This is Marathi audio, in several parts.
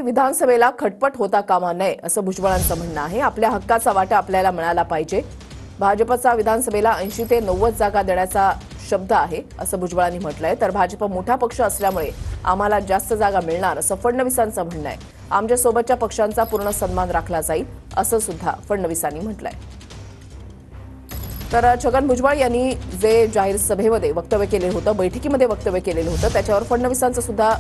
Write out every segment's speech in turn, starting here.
विधानसभेला खटपट होता कामा नये असं भुजबळांचं म्हणणं आहे। आपल्या हक्काचा वाटा आपल्याला मिळाला पाहिजे। भाजपचा विधानसभेला 80 ते 90 जागा देण्याचा शब्द आहे असं भुजबळांनी म्हटलंय। तर भाजप मोठा पक्ष असल्यामुळे आम्हाला जास्त जागा मिळणार असं फडणवीसांचं म्हणणं आहे। आमच्या सोबतच्या पक्षांचा पूर्ण सन्मान राखला जाईल असं सुद्धा फडणवीसांनी म्हटलंय। तर छगन भुजबळ यांनी जे जाहीर सभेमध्ये वक्तव्य केले होतं, बैठकीमध्ये वक्तव्य केलेलं होतं, त्याच्यावर फडणवीसांचं सुद्धा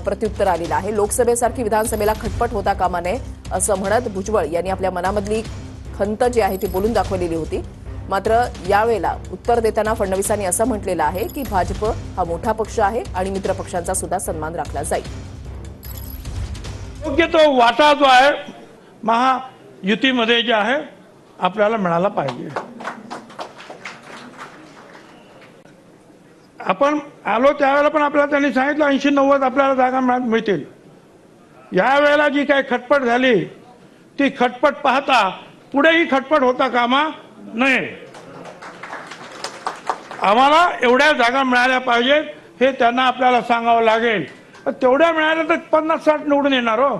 प्रत्युत्तर आलेलं आहे। लोकसभेसारखी विधानसभेला खटपट होता कामा नये असं म्हणत भुजबळ यांनी आपल्या मनामधली खंत जी आहे ती बोलून दाखवलेली होती। मात्र यावेळेला उत्तर देताना फडणवीसांनी असं म्हटलेलं आहे की भाजप हा मोठा पक्ष आहे आणि मित्र पक्षांचा सुद्धा सन्मान राखला जाईल। योग्य तो वाटा जो आहे महायुतीमध्ये जे आहे आपल्याला मिळाला पाहिजे। आपण आलो त्यावेळेला पण आपल्याला त्यांनी सांगितलं 80-90 आपल्याला जागा मिळतील। यावेळेला जी काही खटपट झाली ती खटपट पाहता पुढेही खटपट होता कामा नये। आम्हाला एवढ्या जागा मिळाल्या पाहिजेत हे त्यांना आपल्याला सांगावं लागेल। तेवढ्या मिळाल्या तर 50-60 निवडून येणार हो।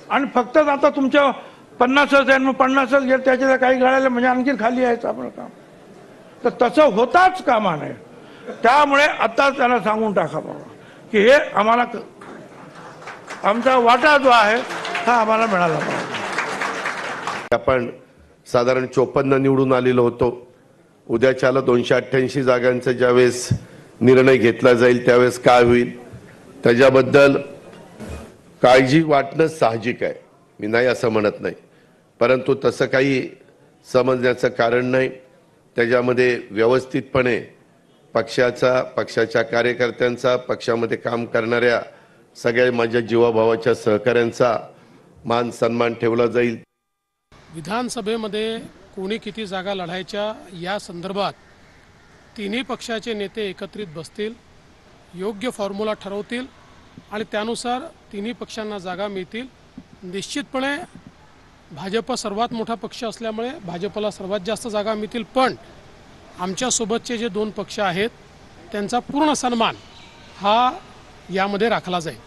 आणि फक्त आता तुमच्या 50च आहे मग 50च घेत त्याच्या काही गळायला म्हणजे आणखी खाली यायचं आपलं काम। तर तसं होताच कामा नये। त्यामुळे आता त्यांना सांगून टाका बाबा की हे आम्हाला आमचा वाटा जो आहे हा आम्हाला मिळाला पाहिजे। आपण साधारण 54 निवडून आलेलो होतो। उद्याच्याला 288 जागांचा ज्यावेळेस निर्णय घेतला जाईल त्यावेळेस काय होईल त्याच्याबद्दल काळजी वाटणं साहजिक आहे, मी नाही असं म्हणत नाही, परंतु तसं काही समजण्याचं कारण नाही। त्याच्यामध्ये व्यवस्थितपणे पक्षाच्या कार्यकर्त्यांचा, पक्षामध्ये काम करणाऱ्या सगळ्या माझ्या जीवाभावाच्या सहकाऱ्यांचा मान सन्मान ठेवला जाईल। विधानसभेमध्ये कोणी किती जागा लढायच्या या संदर्भात तिन्ही पक्षाचे नेते एकत्रित बसतील, योग्य फॉर्म्युला ठरवतील आणि त्यानुसार तिन्ही पक्षांना जागा मिळतील। निश्चितपणे भाजप सर्वात मोठा पक्ष असल्यामुळे भाजपला सर्वात जास्त जागा मिळतील, पण आमच्या सोबतचे जे दोन पक्ष आहेत त्यांचा पूर्ण सन्मान हा यामध्ये राखला जाईल।